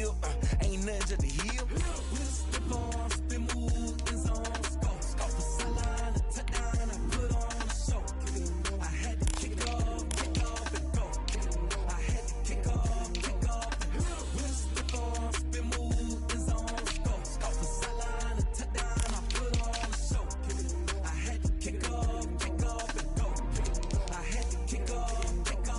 deal. Ain't nothing just to heal. With the ball, spin move, in zone, scope. Scope for sideline, a touchdown, I put on a show. I had to kick off and go. I had to kick off and with the ball, spin move, in zone, scope. Scope for sideline, a touchdown, I put on a show. I had to kick off and go. I had to kick off and go.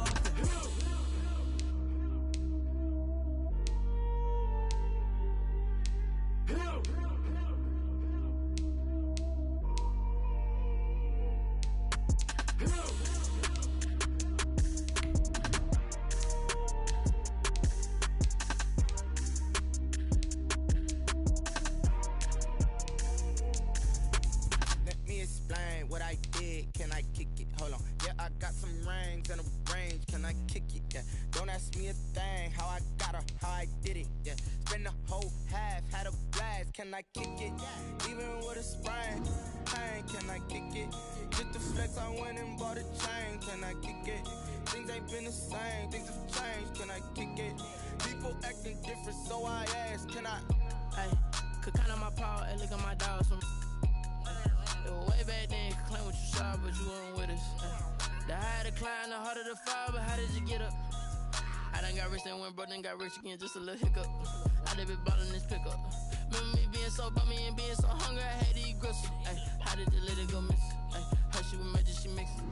Let me explain what I did. Can I kick it? Hold on. Yeah, I got some rings and a range. Can I kick it? Yeah. Don't ask me a thing. How I got her, how I did it. Yeah. Spend the whole half, had a blast. Can I kick it? Even with a sprain. Pain, can I kick it? Just the flex, I went and bought a chain. Can I kick it? Things ain't been the same. Things have changed. Can I kick it? People acting different, so I ask. Can I? Hey, could count on my power and look at my dogs. Way back then, you could claim what you saw, but you weren't with us. The higher the climb, the harder the fall, but how did you get up? I done got rich, then went broke, then got rich again, just a little hiccup. I done been ballin' this pickup. Remember me being so bummy and being so hungry, I had to eat gristle. Ay, how did you let it go miss? Ay, how she with magic, she mix it.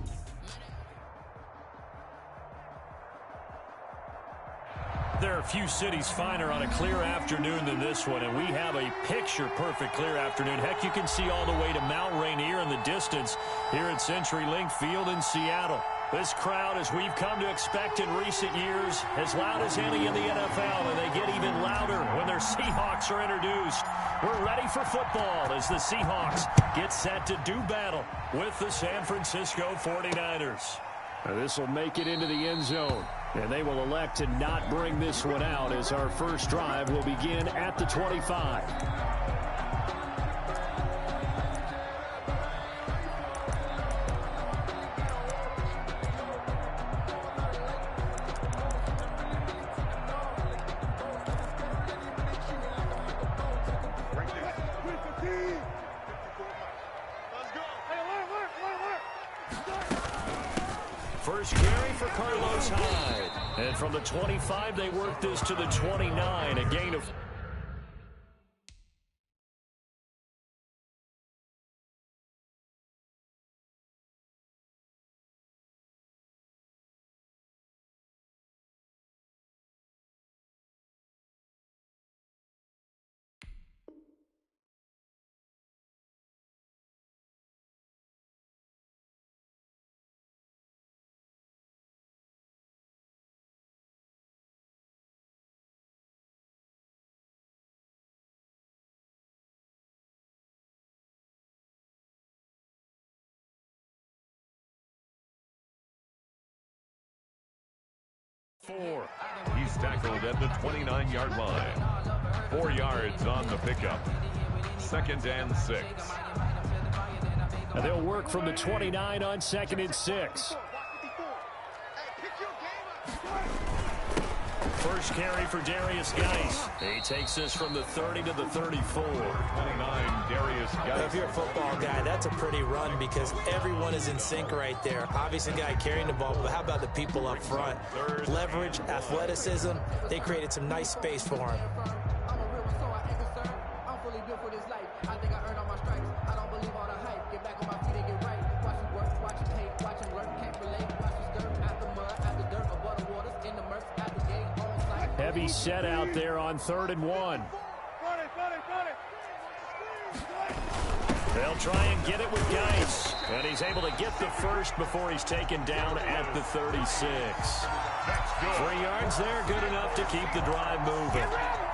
There are a few cities finer on a clear afternoon than this one, and we have a picture-perfect clear afternoon. Heck, you can see all the way to Mount Rainier in the distance here at CenturyLink Field in Seattle. This crowd, as we've come to expect in recent years, as loud as any in the NFL, and they get even louder when their Seahawks are introduced. We're ready for football as the Seahawks get set to do battle with the San Francisco 49ers. Now, this will make it into the end zone, and they will elect to not bring this one out as our first drive will begin at the 25. First carry for Carlos Hyde. And from the 25, they work this to the 29, a gain of... He's tackled at the 29-yard line. 4 yards on the pickup. 2nd and 6. And they'll work from the 29 on 2nd and 6. First carry for Darius Geis. He takes this from the 30 to the 34. 29, Darius Geis. If you're a football guy, that's a pretty run because everyone is in sync right there. Obviously, the guy carrying the ball, but how about the people up front? Leverage, athleticism. They created some nice space for him. Heavy set out there on 3rd and 1. They'll try and get it with Geis. And he's able to get the first before he's taken down at the 36. 3 yards there, good enough to keep the drive moving.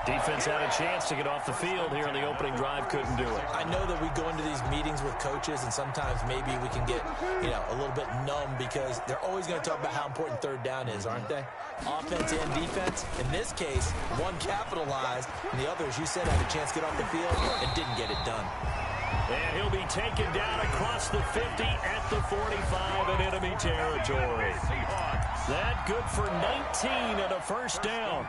Defense had a chance to get off the field here in the opening drive, couldn't do it. I know that we go into these meetings with coaches, and sometimes maybe we can get, a little bit numb because they're always going to talk about how important 3rd down is, aren't they? Offense and defense. In this case, one capitalized, and the other, as you said, had a chance to get off the field and didn't get it done. And he'll be taken down across the 50 at the 45 in enemy territory. That good for 19 and a first down.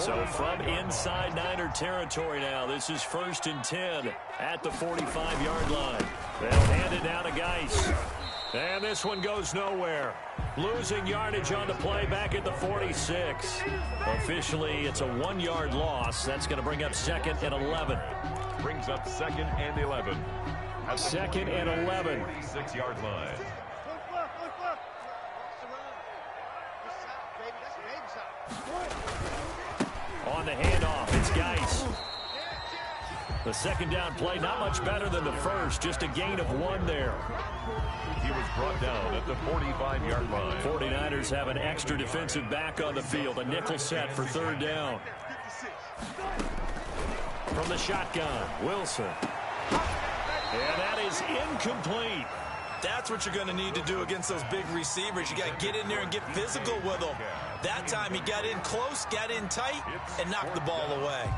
So from inside Niner territory now, this is 1st and 10 at the 45-yard line. They'll hand it down to Geis. And this one goes nowhere. Losing yardage on the play back at the 46. Officially, it's a 1-yard loss. That's going to bring up 2nd and 11. Brings up 2nd and 11. 2nd and 11. 46-yard line. On the handoff, it's Geis. The second down play, not much better than the first, just a gain of 1 there. He was brought down at the 45-yard line. 49ers have an extra defensive back on the field, a nickel set for 3rd down. From the shotgun, Wilson. And that is incomplete. That's what you're going to need to do against those big receivers. You got to get in there and get physical with them. That time he got in close, got in tight, and knocked the ball away.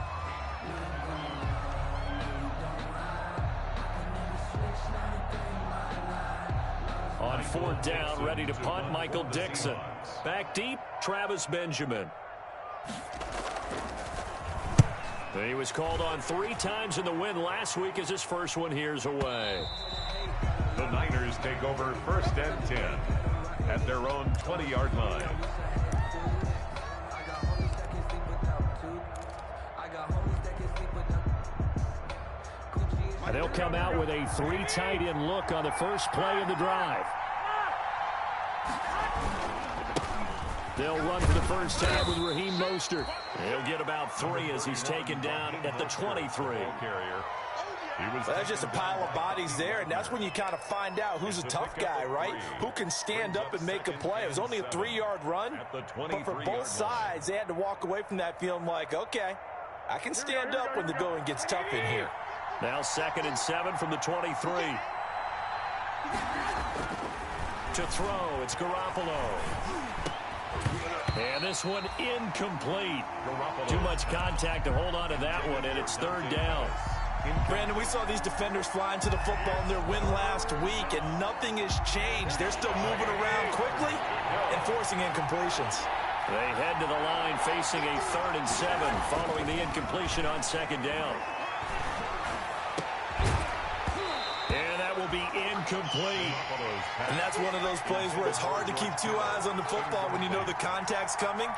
On 4th down, ready to punt, Michael Dixon. Back deep, Travis Benjamin. He was called on 3 times in the win last week as his first one here's away. The Niners take over 1st and 10 at their own 20-yard line. And they'll come out with a 3 tight end look on the first play of the drive. They'll run for the first time with Raheem Mostert. He'll get about 3 as he's taken down at the 23. That's just a pile of bodies there, and that's when you kind of find out who's a tough guy, right? Who can stand up and make a play. It was only a 3-yard run, but for both sides, they had to walk away from that feeling like, okay, I can stand up when the going gets tough in here. Now 2nd and 7 from the 23. To throw, it's Garoppolo. And this one incomplete. Too much contact to hold on to that one, and it's 3rd down. Brandon, we saw these defenders fly into the football in their win last week, and nothing has changed. They're still moving around quickly and forcing incompletions. They head to the line facing a 3rd and 7 following the incompletion on 2nd down. And that will be incomplete. And that's one of those plays where it's hard to keep 2 eyes on the football when you know the contact's coming,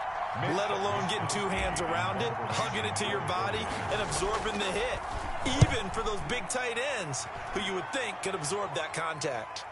let alone getting 2 hands around it, hugging it to your body, and absorbing the hit. Even for those big tight ends who you would think could absorb that contact.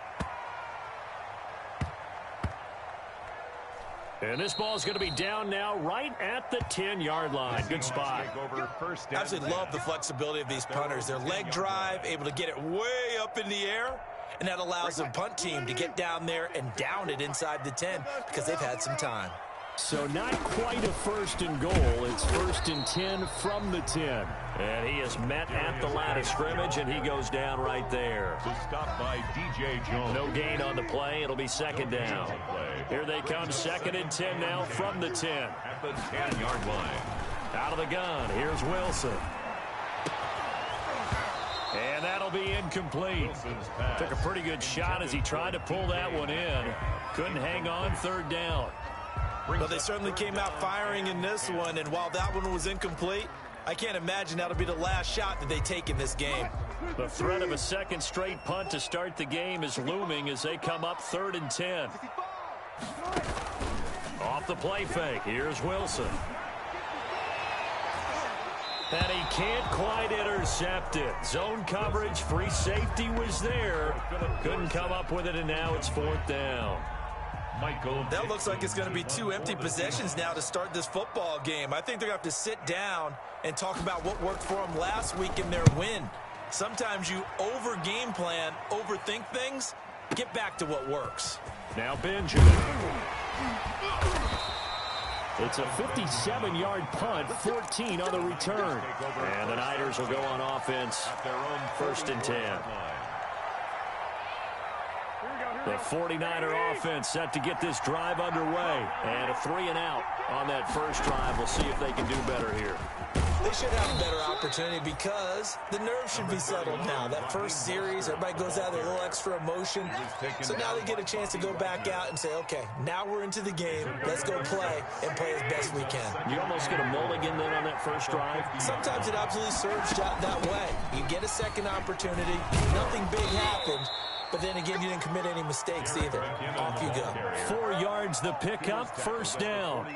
And this ball is going to be down now right at the 10-yard line. Good spot. I absolutely love the flexibility of these punters. Their leg drive, able to get it way up in the air, and that allows the punt team to get down there and down it inside the 10 because they've had some time. So not quite a 1st and goal. It's 1st and 10 from the 10. And he is met at the line of scrimmage, and he goes down right there. Stopped by DJ Jones. No gain on the play. It'll be 2nd down. Here they come, 2nd and 10 now from the 10. At the 10-yard line. Out of the gun, here's Wilson. And that'll be incomplete. Took a pretty good shot as he tried to pull that one in. Couldn't hang on, 3rd down. Well, they certainly came out firing in this one, and while that one was incomplete, I can't imagine that'll be the last shot that they take in this game. The threat of a 2nd straight punt to start the game is looming as they come up 3rd and 10. Off the play fake, here's Wilson. And he can't quite intercept it. Zone coverage, free safety was there. Couldn't come up with it, and now it's 4th down. That looks like it's going to be 2 empty possessions now to start this football game. I think they're going to have to sit down and talk about what worked for them last week in their win. Sometimes you over-game plan, overthink things, get back to what works. Now Benjamin. It's a 57-yard punt, 14 on the return. And the Niners will go on offense, 1st and 10. Here we go. The 49er offense set to get this drive underway. And a 3-and-out on that first drive. We'll see if they can do better here. They should have a better opportunity because the nerves should be settled now. That first series, everybody goes out with a little extra emotion. So now they get a chance to go back out and say, okay, now we're into the game. Let's go play and play as best we can. You almost get a mulligan then on that first drive? Sometimes it absolutely serves that way. You get a second opportunity. Nothing big happened. But then again, you didn't commit any mistakes either. Off you go. 4 yards the pickup, first down.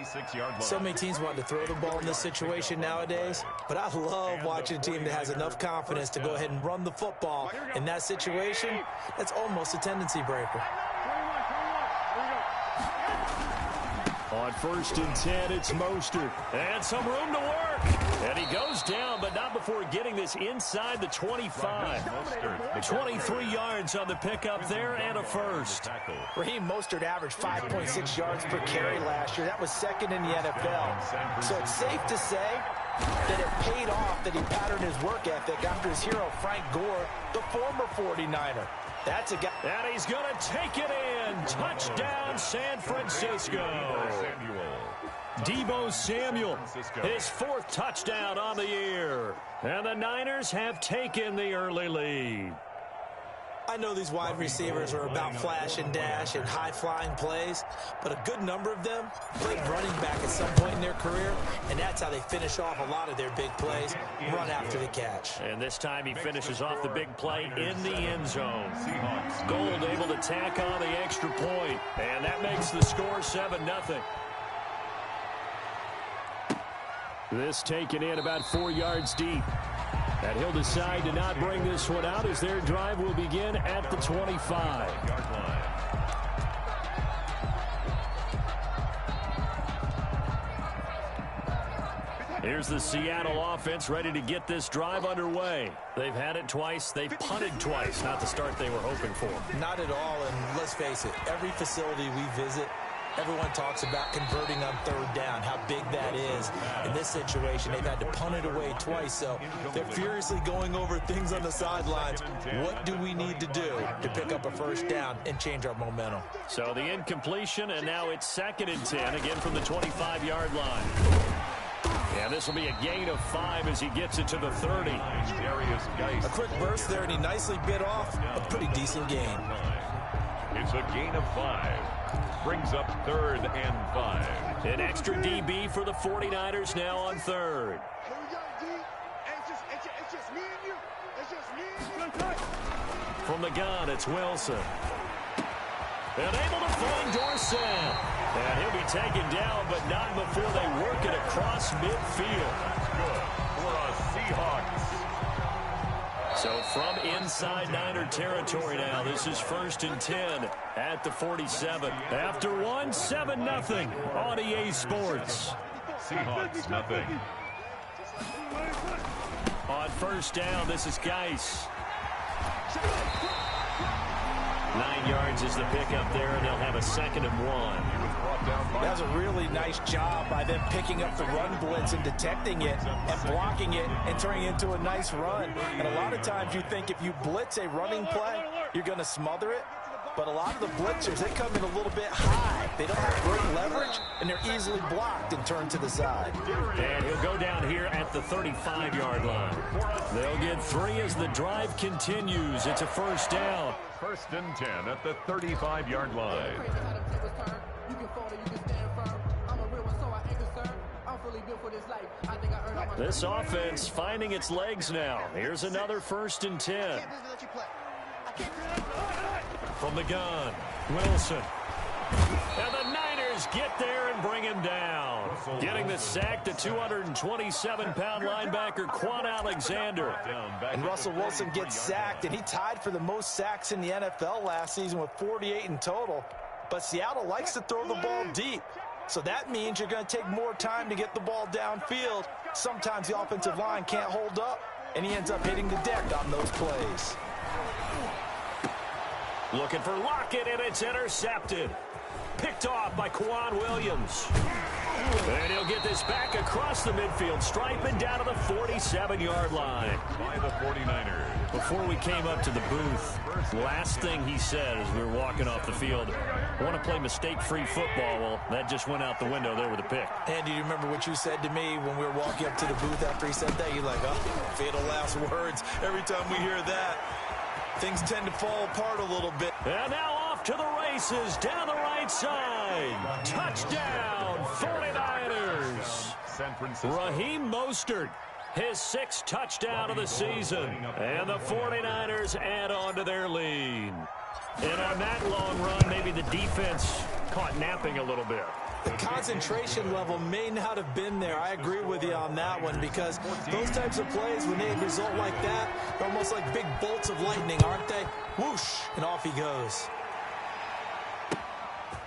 So many teams want to throw the ball in this situation nowadays, but I love watching a team that has enough confidence to go ahead and run the football. In that situation, that's almost a tendency breaker. On 1st and 10, it's Mostert. And some room to work. And he goes down, but not before getting this inside the 25. 23 yards on the pickup there and a first. Raheem Mostert averaged 5.6 yards per carry last year. That was second in the NFL. So it's safe to say that it paid off that he patterned his work ethic after his hero, Frank Gore, the former 49er. That's a guy. And he's going to take it in. Touchdown, San Francisco. Deebo Samuel, his 4th touchdown on the year. And the Niners have taken the early lead. I know these wide receivers are about flash and dash and high-flying plays, but a good number of them played running back at some point in their career, and that's how they finish off a lot of their big plays, run after the catch. And this time he finishes off the big play in the end zone. Gold able to tack on the extra point, and that makes the score 7-0. This taken in about 4 yards deep. And he'll decide to not bring this one out as their drive will begin at the 25. Here's the Seattle offense ready to get this drive underway. They've had it twice. They've punted twice. Not the start they were hoping for. Not at all, and let's face it, every facility we visit, everyone talks about converting on 3rd down, how big that is. In this situation, they've had to punt it away twice, so they're furiously going over things on the sidelines. What do we need to do to pick up a first down and change our momentum? So the incompletion, and now it's 2nd and 10, again from the 25-yard line. And this will be a gain of 5 as he gets it to the 30. A quick burst there, and he nicely bit off a pretty decent gain. It's a gain of 5. Brings up 3rd and 5. An extra DB for the 49ers now on 3rd. From the gun, it's Wilson. And able to find Dorsett. And he'll be taken down, but not before they work it across midfield. Good for a Seahawks. So from inside Niner territory now, this is 1st and 10 at the 47. After one, 7-0 on EA Sports. Seahawks nothing. On 1st down, this is Geis. 9 yards is the pickup there, and they'll have a 2nd and 1. That was a really nice job by them picking up the run blitz and detecting it and blocking it and turning it into a nice run. And a lot of times you think if you blitz a running play, you're going to smother it. But a lot of the blitzers, they come in a little bit high. They don't have great leverage, and they're easily blocked and turned to the side. And he'll go down here at the 35-yard line. They'll get 3 as the drive continues. It's a 1st down. 1st and 10 at the 35-yard line. This offense finding its legs now. Here's another 1st and 10. From the gun, Wilson. And the Niners get there and bring him down. Getting the sack to 227-pound linebacker Quan Alexander. And Russell Wilson gets sacked, and he tied for the most sacks in the NFL last season with 48 in total. But Seattle likes to throw the ball deep. So that means you're going to take more time to get the ball downfield. Sometimes the offensive line can't hold up, and he ends up hitting the deck on those plays. Looking for Lockett, and it's intercepted. Picked off by Kwan Williams. And he'll get this back across the midfield stripe and down to the 47-yard line. By the 49ers. Before we came up to the booth, last thing he said as we were walking off the field, I want to play mistake-free football. Well, that just went out the window there with a pick. Andy, do you remember what you said to me when we were walking up to the booth after he said that? You're like, oh, fatal last words. Every time we hear that, things tend to fall apart a little bit. And now off to the races down the right side. Touchdown, 49ers. San Francisco. Raheem Mostert, his 6th touchdown of the season. And the 49ers add on to their lead. And on that long run, maybe the defense caught napping a little bit. The concentration level may not have been there. I agree with you on that one, because those types of plays, when they result like that, they're almost like big bolts of lightning, aren't they? Whoosh, and off he goes.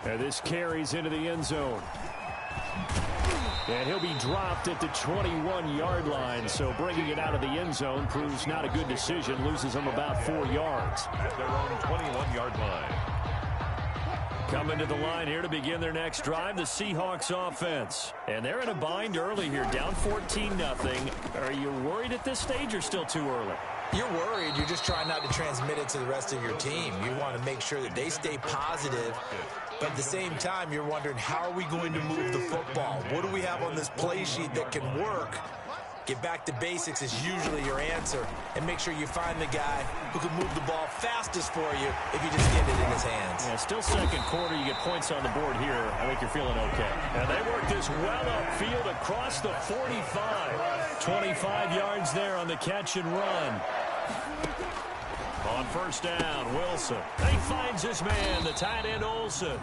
And this carries into the end zone. And he'll be dropped at the 21-yard line, so bringing it out of the end zone proves not a good decision, loses them about 4 yards. At their own 21-yard line. Coming to the line here to begin their next drive, the Seahawks offense. And they're in a bind early here, down 14-0. Are you worried at this stage or still too early? You're worried. You're just trying not to transmit it to the rest of your team. You want to make sure that they stay positive. But at the same time, you're wondering, how are we going to move the football? What do we have on this play sheet that can work? Get back to basics is usually your answer. And make sure you find the guy who can move the ball fastest for you if you just get it in his hands. Yeah, still second quarter. You get points on the board here. I think you're feeling okay. And they work this well upfield across the 45. 25 yards there on the catch and run. On first down, Wilson. He finds his man, the tight end Olsen.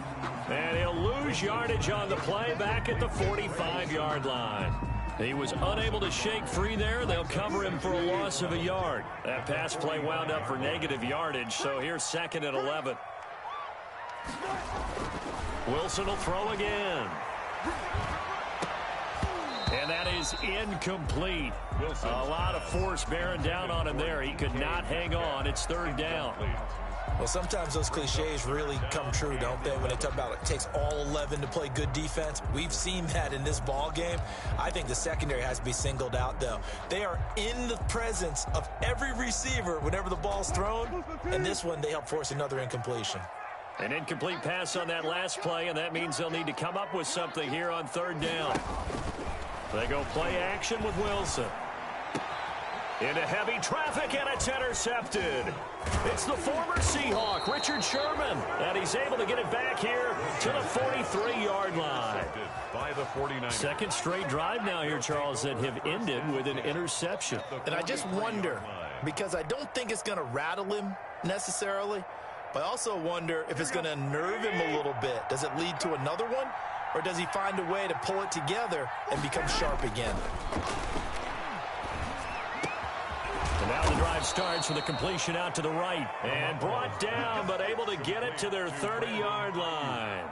And he'll lose yardage on the play back at the 45-yard line. He was unable to shake free there. They'll cover him for a loss of a yard. That pass play wound up for negative yardage, so here's 2nd and 11. Wilson will throw again. And that is incomplete. Wilson. A lot of force bearing down on him there. He could not hang on. It's 3rd down. Well, sometimes those cliches really come true, don't they? When they talk about it takes all 11 to play good defense. We've seen that in this ball game. I think the secondary has to be singled out, though. They are in the presence of every receiver whenever the ball's thrown. And this one, they help force another incompletion. An incomplete pass on that last play, and that means they'll need to come up with something here on 3rd down. They go play action with Wilson. Into heavy traffic, and it's intercepted. It's the former Seahawk, Richard Sherman, and he's able to get it back here to the 43-yard line. By the 49ers. 2nd straight drive now here, Charles, that have ended with an interception. And I just wonder, because I don't think it's going to rattle him necessarily, but I also wonder if it's going to unnerve him a little bit. Does it lead to another one, or does he find a way to pull it together and become sharp again? And now the drive starts with a completion out to the right. And brought down, but able to get it to their 30-yard line.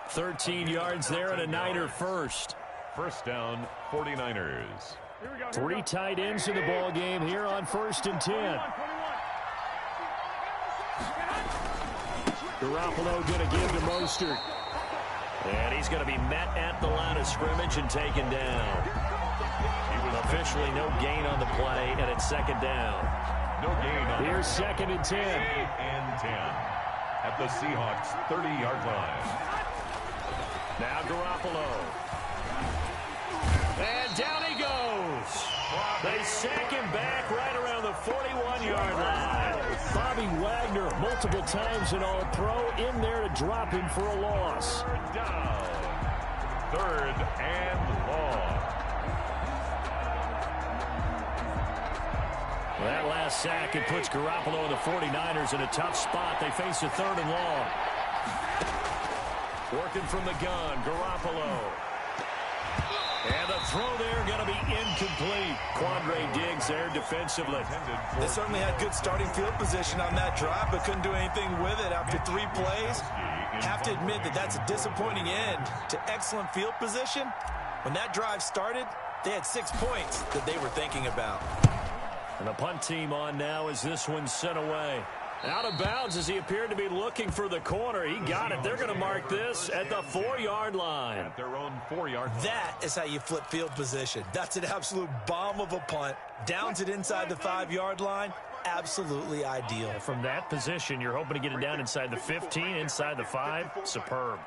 13 yards there and a Niner first. First down, 49ers. 3 tight ends in the ball game here on 1st and 10. Garoppolo going to give to Mostert. And he's going to be met at the line of scrimmage and taken down. Officially no gain on the play, and it's 2nd down. No gain on Here's 2nd and 10. 2nd and 10 at the Seahawks 30-yard line. Now Garoppolo. And down he goes. They sack him back right around the 41-yard line. Bobby Wagner multiple times an all-pro in there to drop him for a loss. 3rd down. 3rd and long. Well, that last sack, it puts Garoppolo and the 49ers in a tough spot. They face a 3rd and long. Working from the gun, Garoppolo. And the throw there going to be incomplete. Quandre Diggs there defensively. They certainly had good starting field position on that drive, but couldn't do anything with it after 3 plays. Have to admit that that's a disappointing end to excellent field position. When that drive started, they had 6 points that they were thinking about. And the punt team on now as this one's sent away. Out of bounds as he appeared to be looking for the corner. He got it. They're going to mark this at the 4-yard line. At their own 4-yard line. That is how you flip field position. That's an absolute bomb of a punt. Downs it inside the 5-yard line. Absolutely ideal. From that position, you're hoping to get it down inside the 15, inside the 5. Superb.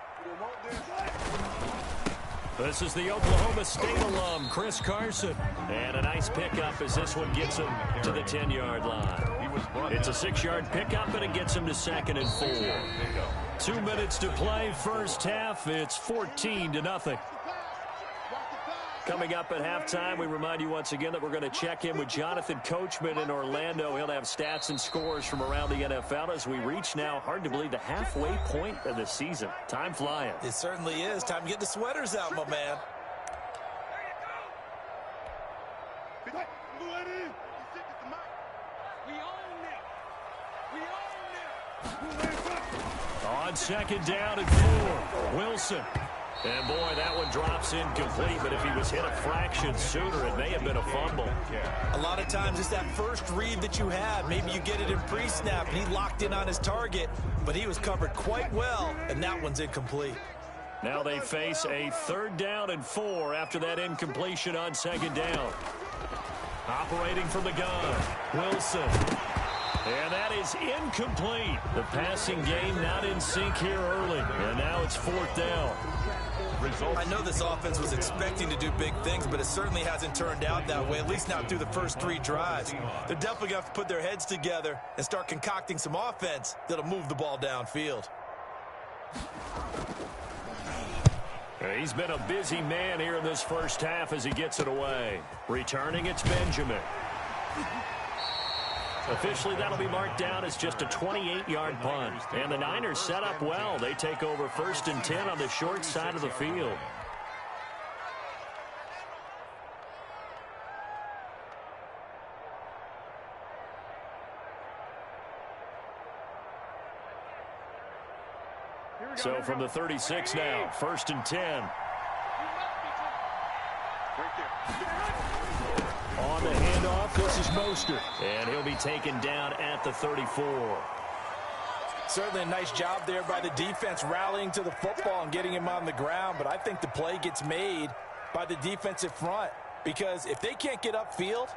This is the Oklahoma State alum, Chris Carson. And a nice pickup as this one gets him to the 10-yard line. It's a 6-yard pickup, and it gets him to 2nd and 4. 2 minutes to play, first half. It's 14-0. Coming up at halftime, we remind you once again that we're going to check in with Jonathan Coachman in Orlando. He'll have stats and scores from around the NFL as we reach now, hard to believe, the halfway point of the season. Time flying. It certainly is. Time to get the sweaters out, my man. On 2nd down and 4, Wilson. And, boy, that one drops incomplete, but if he was hit a fraction sooner, it may have been a fumble. A lot of times it's that first read that you have. Maybe you get it in pre-snap, and he locked in on his target, but he was covered quite well, and that one's incomplete. Now they face a 3rd down and 4 after that incompletion on 2nd down. Operating from the gun, Wilson. And that is incomplete. The passing game not in sync here early, and now it's 4th down. I know this offense was expecting to do big things, but it certainly hasn't turned out that way, at least not through the first 3 drives. They're definitely going to have to put their heads together and start concocting some offense that'll move the ball downfield. He's been a busy man here in this first half as he gets it away. Returning, it's Benjamin. Officially, that'll be marked down as just a 28-yard punt. And the Niners set up well. They take over 1st and 10 on the short side of the field. So from the 36 now, 1st and 10. On the handoff, this is Mostert. And he'll be taken down at the 34. Certainly a nice job there by the defense rallying to the football and getting him on the ground, but I think the play gets made by the defensive front because if they can't get upfield,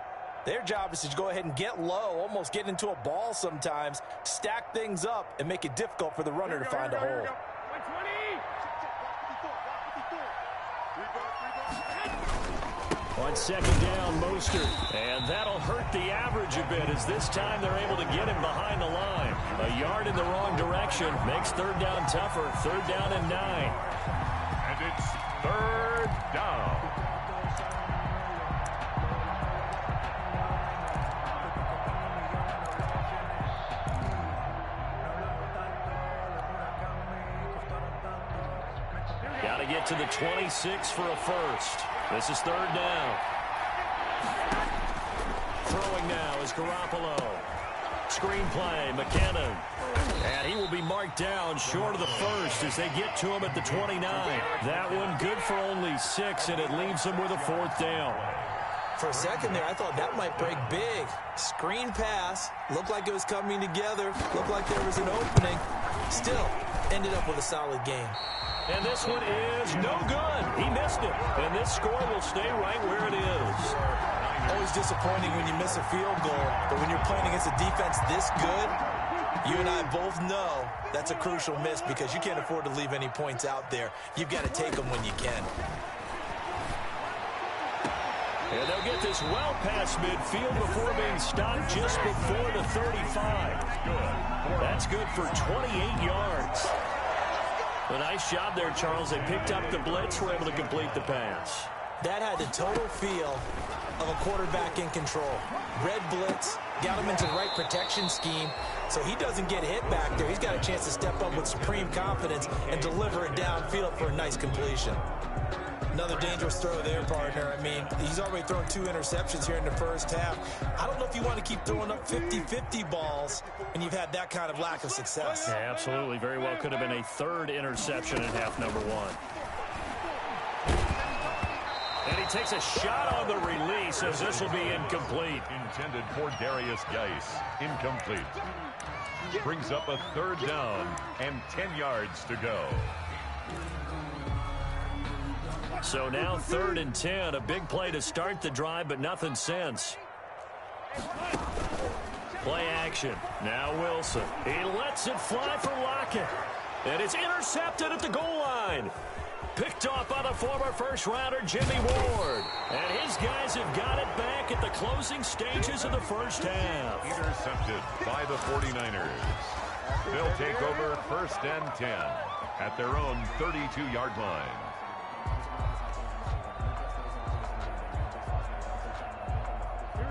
their job is to go ahead and get low, almost get into a ball sometimes, stack things up, and make it difficult for the runner to find a hole. On 2nd down, Mostert. And that'll hurt the average a bit as this time they're able to get him behind the line. A yard in the wrong direction makes 3rd down tougher. 3rd down and 9. And it's 3rd down. Got to get to the 26 for a first. This is 3rd down. Throwing now is Garoppolo. Screen play, McKinnon. And he will be marked down short of the first as they get to him at the 29. That one good for only 6, and it leaves him with a 4th down. For a second there, I thought that might break big. Screen pass. Looked like it was coming together. Looked like there was an opening. Still, ended up with a solid game. And this one is no good. He missed it. And this score will stay right where it is. Always disappointing when you miss a field goal. But when you're playing against a defense this good, you and I both know that's a crucial miss because you can't afford to leave any points out there. You've got to take them when you can. And they'll get this well past midfield before being stopped just before the 35. That's good for 28 yards. A nice job there, Charles. They picked up the blitz, were able to complete the pass. That had the total feel of a quarterback in control. Red blitz, got him into the right protection scheme, so he doesn't get hit back there. He's got a chance to step up with supreme confidence and deliver it downfield for a nice completion. Another dangerous throw there, partner. I mean, he's already thrown 2 interceptions here in the first half. I don't know if you want to keep throwing up 50-50 balls and you've had that kind of lack of success. Yeah, absolutely. Very well could have been a 3rd interception in half number 1. And he takes a shot on the release as this will be incomplete. Intended for Darius Geis. Incomplete. Brings up a 3rd down and 10 yards to go. So now 3rd and 10. A big play to start the drive, but nothing since. Play action. Now Wilson. He lets it fly for Lockett. And it's intercepted at the goal line. Picked off by the former first-rounder Jimmy Ward. And his guys have got it back at the closing stages of the first half. Intercepted by the 49ers. They'll take over 1st and 10 at their own 32-yard line.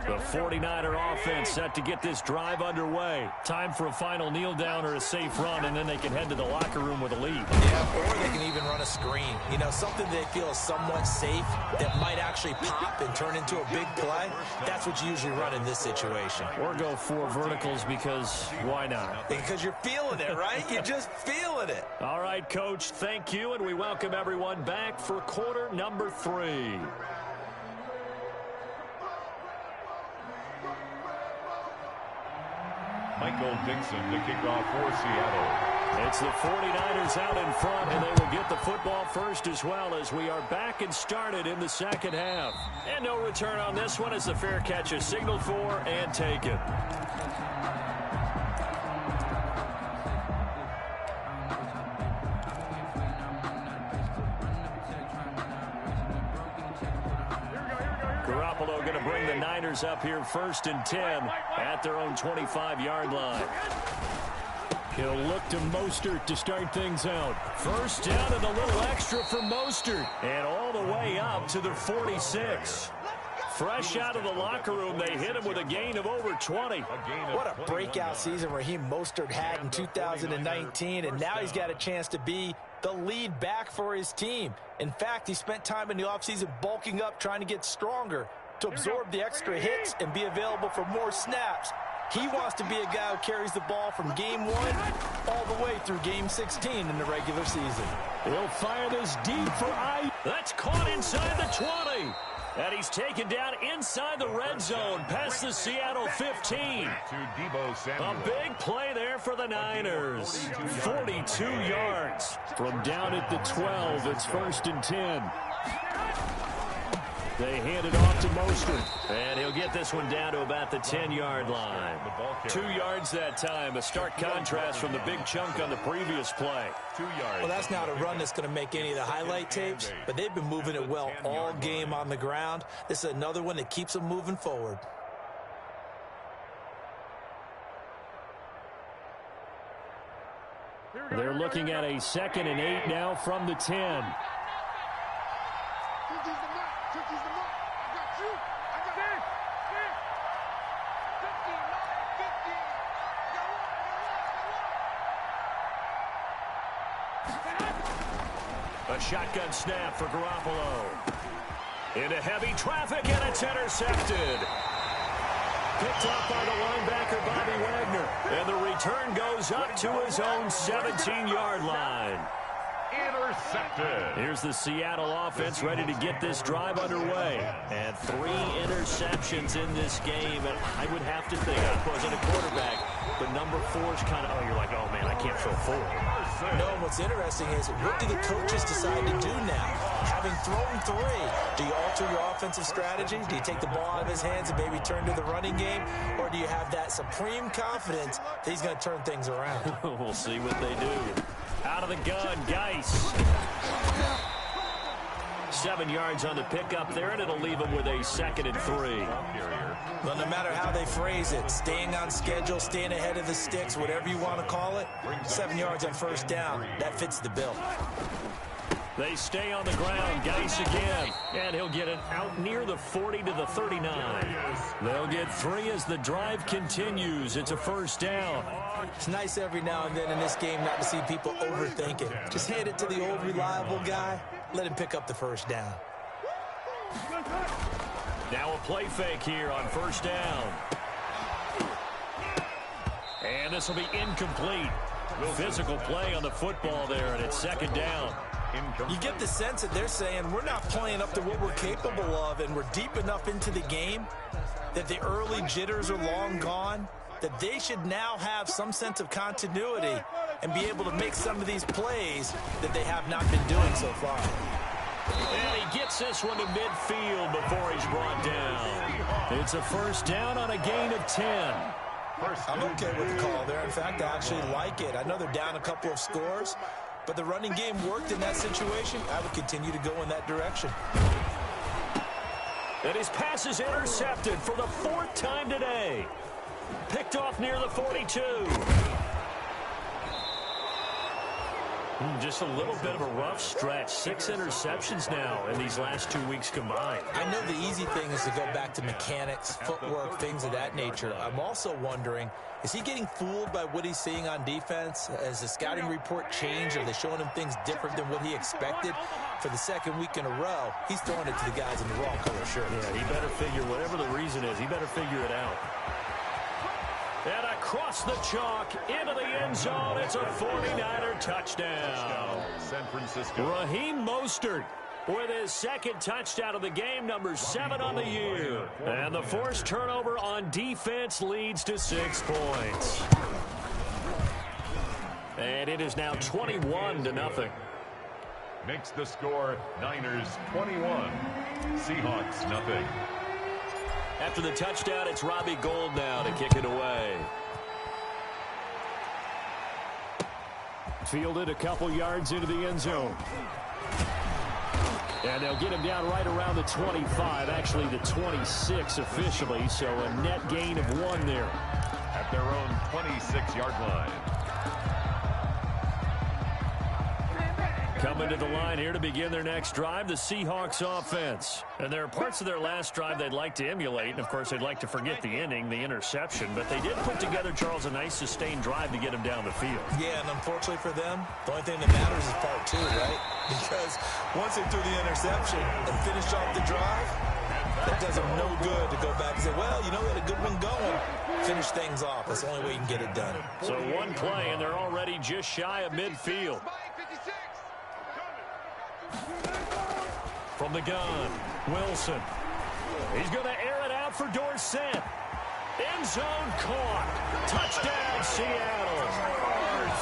The 49er offense set to get this drive underway. Time for a final kneel down or a safe run, and then they can head to the locker room with a lead. Yeah, or they can even run a screen. You know, something they feel is somewhat safe that might actually pop and turn into a big play. That's what you usually run in this situation. Or go 4 verticals because why not? Because you're feeling it, right? You're just feeling it. All right, Coach, thank you, and we welcome everyone back for quarter number 3. Michael Dixon to kick off for Seattle. It's the 49ers out in front, and they will get the football first as well as we are back and started in the second half. And no return on this one as the fair catch is signaled for and taken. Garoppolo going to bring the Niners up here 1st and 10 at their own 25-yard line. He'll look to Mostert to start things out. 1st down and a little extra for Mostert. And all the way up to the 46. Fresh out of the locker room, they hit him with a gain of over 20. What a breakout season Raheem Mostert had in 2019, and now he's got a chance to be the lead back for his team. In fact, he spent time in the offseason bulking up, trying to get stronger to absorb the extra hits and be available for more snaps. He wants to be a guy who carries the ball from game 1 all the way through game 16 in the regular season. He'll fire this deep for That's caught inside the 20. And he's taken down inside the red zone past the Seattle 15. A big play there for the Niners. 42 yards from down at the 12. It's 1st and 10. They hand it off to Mostert. And he'll get this one down to about the 10-yard line. 2 yards that time. A stark contrast from the big chunk on the previous play. 2 yards. Well, that's not a run that's going to make any of the highlight tapes, but they've been moving it well all game on the ground. This is another one that keeps them moving forward. They're looking at a 2nd and 8 now from the 10. A shotgun snap for Garoppolo. Into heavy traffic, and it's intercepted. Picked up by the linebacker, Bobby Wagner. And the return goes up to his own 17-yard line. Intercepted. Here's the Seattle offense ready to get this drive underway. And 3 interceptions in this game. And I would have to think, I wasn't a quarterback, but number 4 is kind of, oh, you're like, oh, man, I can't throw 4. No, what's interesting is, what do the coaches decide to do now? Having thrown 3, do you alter your offensive strategy? Do you take the ball out of his hands and maybe turn to the running game? Or do you have that supreme confidence that he's going to turn things around? We'll see what they do. Out of the gun, Geis. 7 yards on the pickup there, and it'll leave him with a 2nd and 3. Well, no matter how they phrase it, staying on schedule, staying ahead of the sticks, whatever you want to call it, 7 yards on 1st down, that fits the bill. They stay on the ground. Geis again. And he'll get it out near the 40 to the 39. They'll get 3 as the drive continues. It's a 1st down. It's nice every now and then in this game not to see people overthink it. Just hand it to the old reliable guy. Let him pick up the 1st down. Now a play fake here on 1st down. And this will be incomplete. Physical play on the football there, and it's 2nd down. You get the sense that they're saying we're not playing up to what we're capable of, and we're deep enough into the game that the early jitters are long gone, that they should now have some sense of continuity and be able to make some of these plays that they have not been doing so far. And he gets this one to midfield before he's brought down. It's a first down on a gain of 10. I'm okay with the call there. In fact, I actually like it. I know they're down a couple of scores, but the running game worked in that situation. I would continue to go in that direction. And his pass is intercepted for the 4th time today. Picked off near the 42. Just a little bit of a rough stretch. 6 interceptions now in these last 2 weeks combined. I know the easy thing is to go back to mechanics, footwork, things of that nature. I'm also wondering, is he getting fooled by what he's seeing on defense? Has the scouting report changed? Are they showing him things different than what he expected? For the 2nd week in a row, he's throwing it to the guys in the raw color shirts. Yeah, he better figure, whatever the reason is, he better figure it out. And across the chalk, into the end zone, it's a 49er touchdown. San Francisco. Raheem Mostert with his 2nd touchdown of the game, number 7 on the year. And the forced turnover on defense leads to 6 points. And it is now 21-0. Makes the score Niners 21, Seahawks nothing. After the touchdown, it's Robbie Gould now to kick it away. Fielded a couple yards into the end zone. And they'll get him down right around the 25, actually the 26 officially, so a net gain of 1 there. At their own 26-yard line. Coming to the line here to begin their next drive, the Seahawks offense. And there are parts of their last drive they'd like to emulate. And, of course, they'd like to forget the inning, the interception. But they did put together, Charles, a nice sustained drive to get him down the field. Yeah, and unfortunately for them, the only thing that matters is part 2, right? Because once they threw the interception and finished off the drive, that does them no good to go back and say, well, you know, we had a good one going. Finish things off. That's the only way you can get it done. So 1 play, and they're already just shy of midfield. From the gun, Wilson. He's going to air it out for Dorsett. End zone caught. Touchdown, Seattle.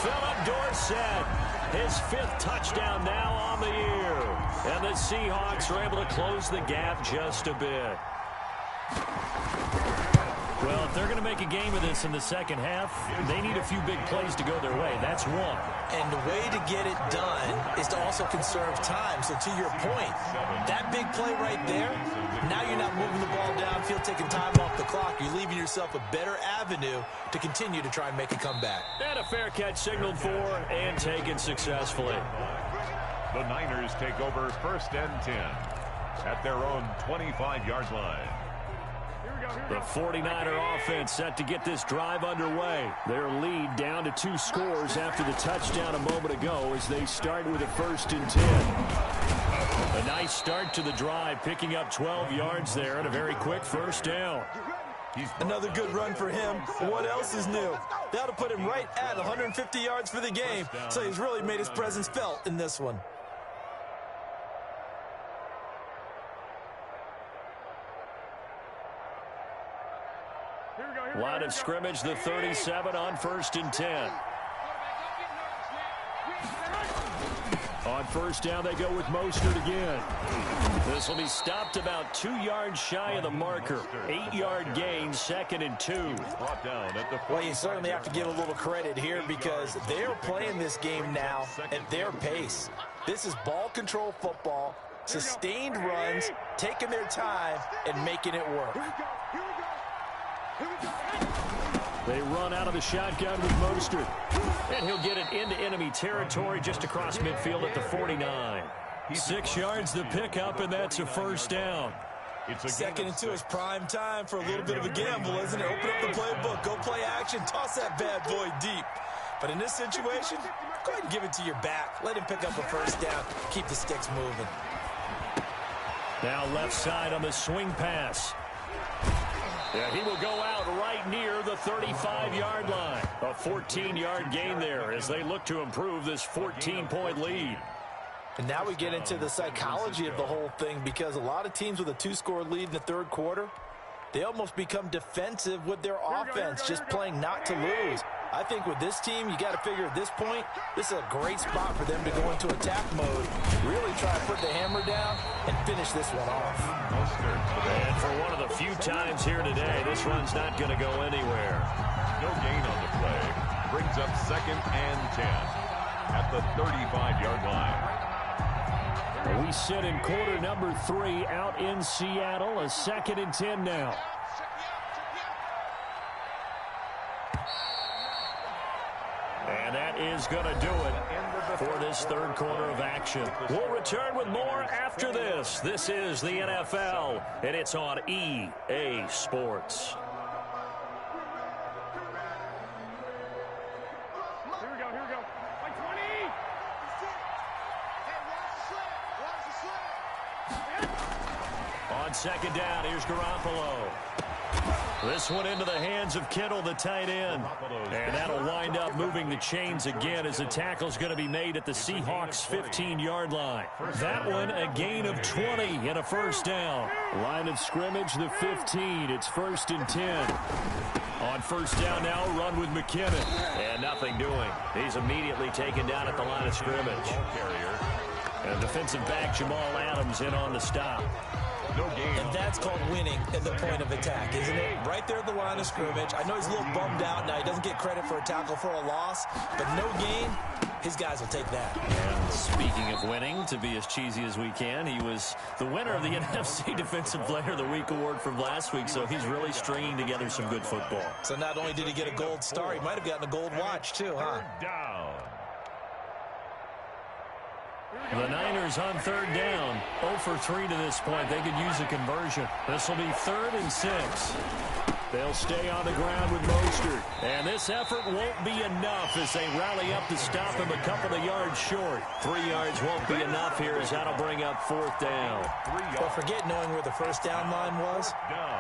Philip Dorsett, his 5th touchdown now on the year. And the Seahawks are able to close the gap just a bit. Well, if they're going to make a game of this in the second half, they need a few big plays to go their way. That's one. And the way to get it done is to also conserve time. So to your point, that big play right there, now you're not moving the ball downfield, taking time off the clock. You're leaving yourself a better avenue to continue to try and make a comeback. And a fair catch signaled for and taken successfully. The Niners take over 1st and 10 at their own 25-yard line. The 49er offense set to get this drive underway. Their lead down to 2 scores after the touchdown a moment ago as they start with a 1st and 10. A nice start to the drive, picking up 12 yards there and a very quick first down. Another good run for him. What else is new? That'll put him right at 150 yards for the game. So he's really made his presence felt in this one. Line of scrimmage, the 37 on 1st and 10. On 1st down, they go with Mostert again. This will be stopped about 2 yards shy of the marker. 8-yard gain, 2nd and 2. Well, you certainly have to give a little credit here because they're playing this game now at their pace. This is ball control football, sustained runs, taking their time, and making it work. They run out of the shotgun with Mostert. And he'll get it into enemy territory just across midfield at the 49. 6 yards the pickup, and that's a first down. It's 2nd and 2 is prime time for a little bit of a gamble, isn't it? Open up the playbook, go play action, toss that bad boy deep. But in this situation, go ahead and give it to your back. Let him pick up a first down. Keep the sticks moving. Now left side on the swing pass. Yeah, he will go out right near the 35-yard line. A 14-yard gain there as they look to improve this 14-point lead. And now we get into the psychology of the whole thing, because a lot of teams with a 2-score lead in the third quarter, they almost become defensive with their offense, just playing not to lose. I think with this team, you got to figure at this point, this is a great spot for them to go into attack mode, really try to put the hammer down and finish this one off. And for one of the few times here today, this run's not going to go anywhere. No gain on the play. Brings up 2nd and 10 at the 35-yard line. We sit in quarter number 3 out in Seattle. A 2nd and 10 now. And that is going to do it for this third quarter of action. We'll return with more after this. This is the NFL, and it's on EA Sports. Here we go. Like 20. On 2nd down, here's Garoppolo. This one into the hands of Kittle, the tight end. And that'll wind up moving the chains again as the tackle's going to be made at the Seahawks' 15-yard line. That one, a gain of 20 and a first down. Line of scrimmage, the 15. It's 1st and 10. On first down now, run with McKinnon. And nothing doing. He's immediately taken down at the line of scrimmage. And defensive back Jamal Adams in on the stop. No gain. And that's called winning at the point of attack, isn't it? Right there at the line of scrimmage. I know he's a little bummed out now. He doesn't get credit for a tackle for a loss, but no gain, his guys will take that. And speaking of winning, to be as cheesy as we can, he was the winner of the NFC Defensive Player of the Week award from last week, so he's really stringing together some good football. So not only did he get a gold star, he might have gotten a gold watch too, huh? Down. The Niners on 3rd down. 0 for 3 to this point. They could use a conversion. This will be 3rd and 6. They'll stay on the ground with Mostert. And this effort won't be enough as they rally up to stop him a couple of yards short. 3 yards won't be enough here as that'll bring up 4th down. But forget knowing where the first down line was.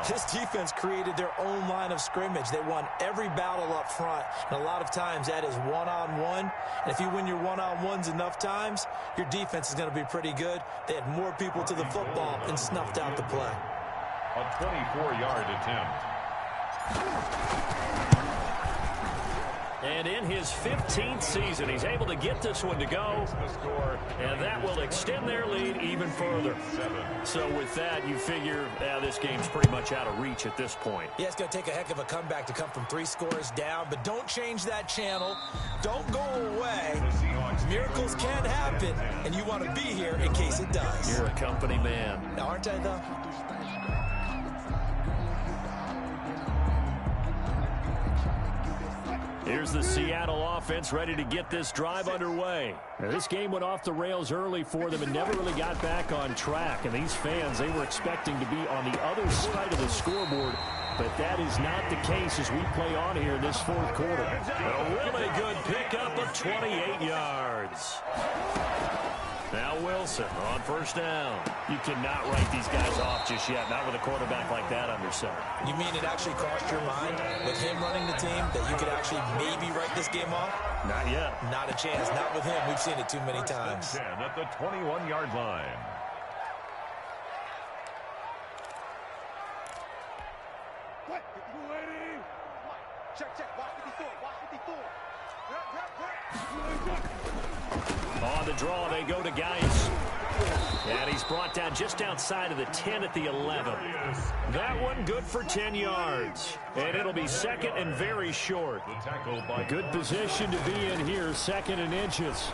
This defense created their own line of scrimmage. They won every battle up front. And a lot of times that is one-on-one. And if you win your one-on-ones enough times, your defense is going to be pretty good. They had more people to the football and snuffed out the play. A 24-yard attempt. And in his 15th season, he's able to get this one to go. And that will extend their lead even further. So with that, you figure this game's pretty much out of reach at this point. Yeah, it's going to take a heck of a comeback to come from 3 scores down. But don't change that channel. Don't go away. Miracles can happen. And you want to be here in case it does. You're a company man. Now, aren't I, though? Here's the Seattle offense ready to get this drive underway. Now, this game went off the rails early for them and never really got back on track. And these fans, they were expecting to be on the other side of the scoreboard. But that is not the case as we play on here in this 4th quarter. A really good pickup of 28 yards. Now Wilson on first down. You cannot write these guys off just yet, not with a quarterback like that under center. You mean it actually crossed your mind with him running the team that you could actually maybe write this game off? Not yet. Not a chance. Not with him. We've seen it too many times. 10 at the 21-yard line. Check. Watch 54. On the draw, they go to Geis. And he's brought down just outside of the 10 at the 11. That one good for 10 yards. And it'll be 2nd and very short. A good position to be in here, 2nd and inches.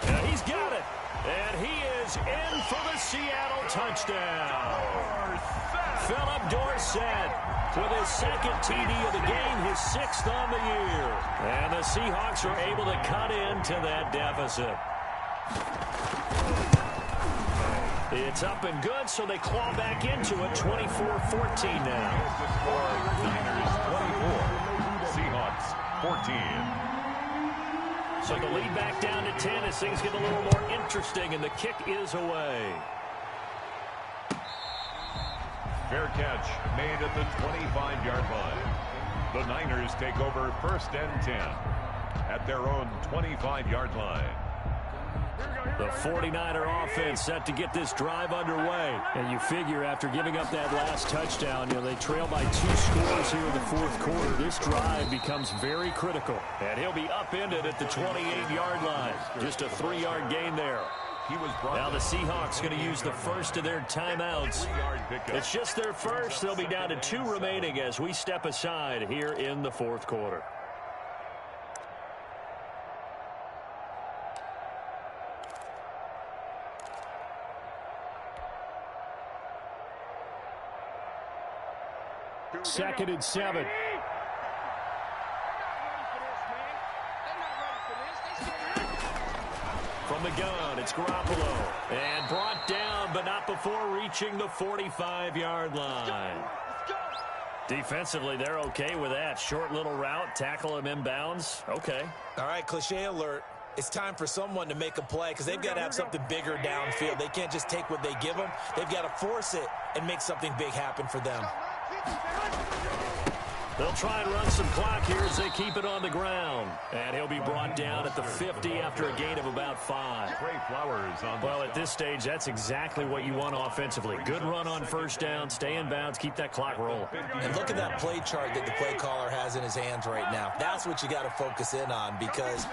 And he's got it. And he is in for the Seattle touchdown. Philip Dorsett with his 2nd TD of the game, his 6th on the year. And the Seahawks are able to cut into that deficit. It's up and good, so they claw back into it, 24-14 now. Niners 24, Seahawks 14. So the lead back down to 10 as things get a little more interesting, and the kick is away. Fair catch made at the 25-yard line. The Niners take over 1st and 10 at their own 25-yard line. The 49er offense set to get this drive underway. And you figure after giving up that last touchdown, they trail by 2 scores here in the fourth quarter. This drive becomes very critical. And he'll be upended at the 28-yard line. Just a 3-yard gain there. Now the Seahawks going to use the first of their timeouts. It's just their first. They'll be down to 2 remaining as we step aside here in the fourth quarter. Second and 7. From the gun, it's Garoppolo. And brought down, but not before reaching the 45-yard line. Defensively, they're okay with that. Short little route, tackle him inbounds. Okay. All right, cliche alert. It's time for someone to make a play because they've got to have something bigger downfield. They can't just take what they give them. They've got to force it and make something big happen for them. They'll try and run some clock here as they keep it on the ground. And he'll be brought down at the 50 after a gain of about 5. Well, at this stage, that's exactly what you want offensively. Good run on first down, stay in bounds, keep that clock rolling. And look at that play chart that the play caller has in his hands right now. That's what you got to focus in on because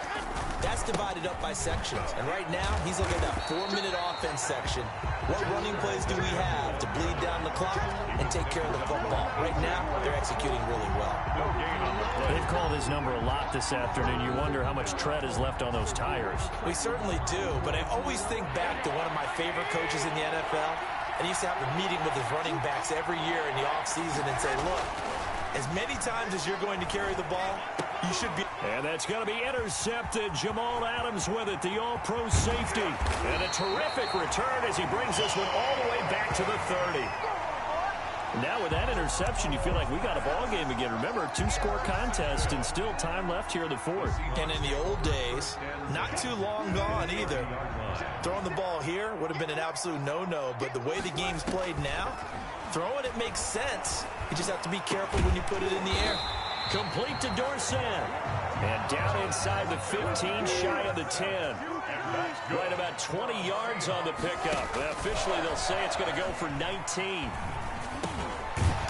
that's divided up by sections. And right now, he's looking at that 4-minute offense section. What running plays do we have to bleed down the clock and take care of the football? Right now, they're executing really well. They've called his number a lot this afternoon. You wonder how much tread is left on those tires. We certainly do, but I always think back to one of my favorite coaches in the NFL, and he used to have a meeting with his running backs every year in the offseason and say, look, as many times as you're going to carry the ball, you should be... And that's going to be intercepted. Jamal Adams with it, the all-pro safety. And a terrific return as he brings this one all the way back to the 30. Now with that interception, you feel like we got a ball game again. Remember, 2-score contest and still time left here in the fourth. And in the old days, not too long gone either. Throwing the ball here would have been an absolute no-no, but the way the game's played now, throwing it makes sense. You just have to be careful when you put it in the air. Complete to Dorsett. And down inside the 15, shy of the 10. Right about 20 yards on the pickup. Officially, they'll say it's going to go for 19.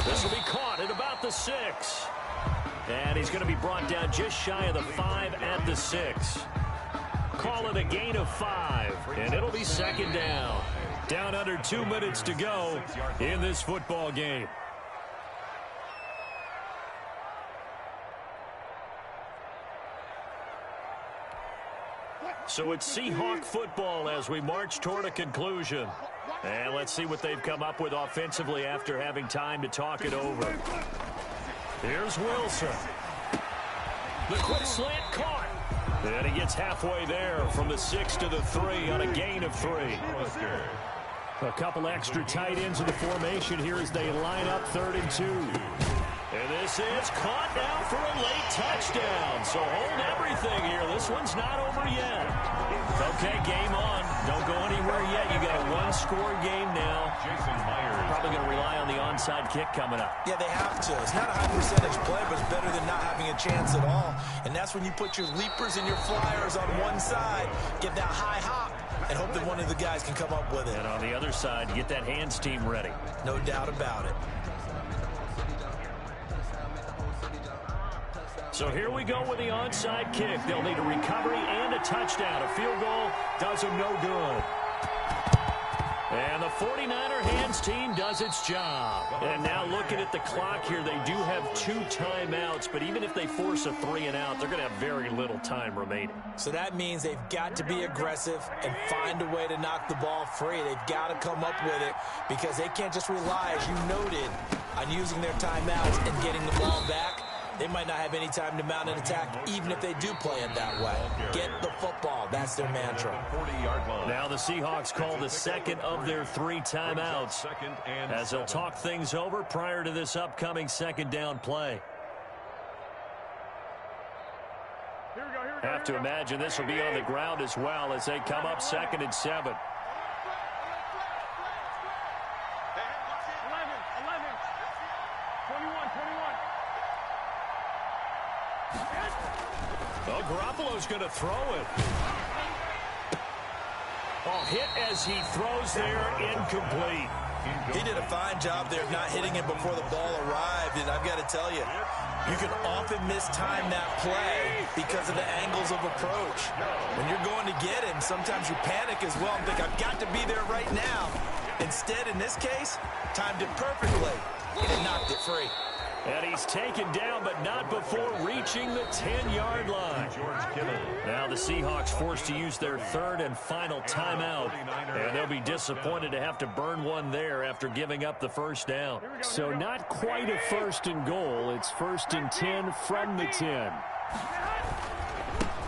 This will be caught at about the 6. And he's going to be brought down just shy of the 5 at the 6. Call it a gain of 5, and it'll be second down. Down under 2 minutes to go in this football game. So it's Seahawk football as we march toward a conclusion. And let's see what they've come up with offensively after having time to talk it over. Here's Wilson. The quick slant caught. And he gets halfway there from the 6 to the 3 on a gain of 3. A couple extra tight ends in the formation here as they line up 3rd and 2. And this is caught now for a late touchdown. So hold everything here. This one's not over yet. Okay, game on. Don't go anywhere yet. You got a 1-score game now. Probably going to rely on the onside kick coming up. Yeah, they have to. It's not a high percentage play, but it's better than not having a chance at all. And that's when you put your leapers and your flyers on one side, get that high hop, and hope that one of the guys can come up with it. And on the other side, get that hands team ready. No doubt about it. So here we go with the onside kick. They'll need a recovery and a touchdown. A field goal does them no good. And the 49er hands team does its job. And now looking at the clock here, they do have 2 timeouts, but even if they force a 3 and out, they're going to have very little time remaining. So that means they've got to be aggressive and find a way to knock the ball free. They've got to come up with it because they can't just rely, as you noted, on using their timeouts and getting the ball back. They might not have any time to mount an attack, even if they do play it that way. Get the football. That's their mantra. Now the Seahawks call the second of their 3 timeouts as they'll talk things over prior to this upcoming second down play. Have to imagine this will be on the ground as well as they come up 2nd and 7. Well, Garoppolo's going to throw it. Oh, hit as he throws there, incomplete. He did a fine job there of not hitting it before the ball arrived, and I've got to tell you, you can often mistime that play because of the angles of approach. When you're going to get him, sometimes you panic as well and think, I've got to be there right now. Instead, in this case, timed it perfectly and knocked it free. And he's taken down, but not before reaching the 10-yard line. Now the Seahawks forced to use their third and final timeout, and they'll be disappointed to have to burn one there after giving up the first down. So not quite a first and goal. It's 1st and 10 from the 10.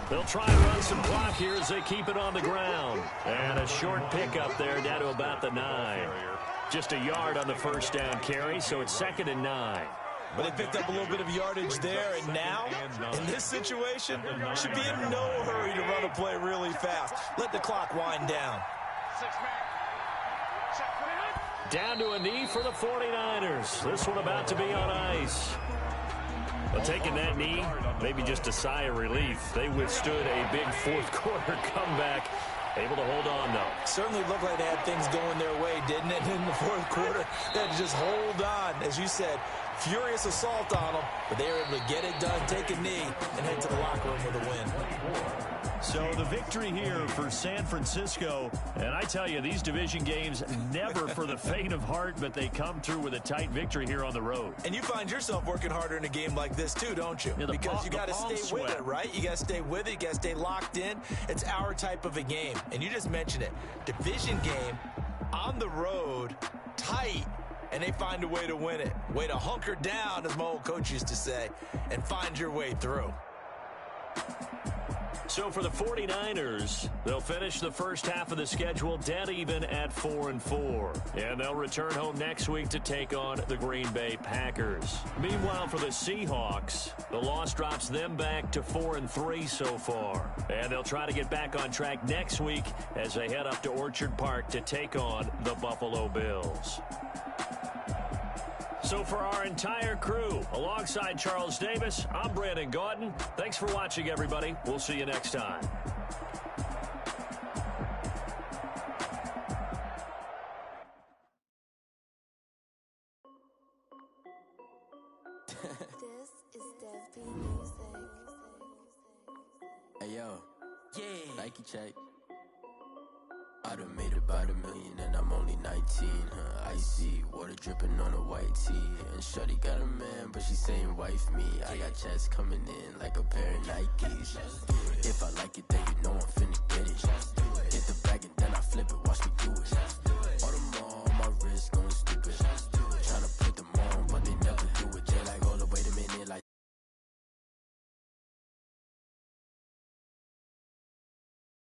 They'll try and run some clock here as they keep it on the ground. And a short pickup there down to about the 9. Just a yard on the first down carry, so it's 2nd and 9. But they picked up a little bit of yardage there, and now, in this situation, should be in no hurry to run a play really fast. Let the clock wind down. Down to a knee for the 49ers. This one about to be on ice. But taking that knee, maybe just a sigh of relief. They withstood a big fourth-quarter comeback. Able to hold on, though. Certainly looked like they had things going their way, didn't it? In the fourth quarter, they had to just hold on. As you said, furious assault on them, but they were able to get it done, take a knee, and head to the locker room with a win. So the victory here for San Francisco. And I tell you, these division games never for the faint of heart, but they come through with a tight victory here on the road. And you find yourself working harder in a game like this too, don't you? Yeah, because you got to stay with it, right? You got to stay with it. You got to stay locked in. It's our type of a game. And you just mentioned it. Division game, on the road, tight. And they find a way to win it. Way to hunker down, as my old coach used to say, and find your way through. So for the 49ers, they'll finish the first half of the schedule dead even at 4-4. And they'll return home next week to take on the Green Bay Packers. Meanwhile, for the Seahawks, the loss drops them back to 4-3 so far. And they'll try to get back on track next week as they head up to Orchard Park to take on the Buffalo Bills. So for our entire crew, alongside Charles Davis, I'm Brandon Gaudin. Thanks for watching, everybody. We'll see you next time. This is Dev B Music. Hey yo, yeah, Nike check. I done made about $1 million and I'm only 19, huh? Icy, water dripping on a white tee. And shawty got a man, but she saying wife me. I got checks coming in like a pair of Nikes. If I like it, then you know I'm finna get it.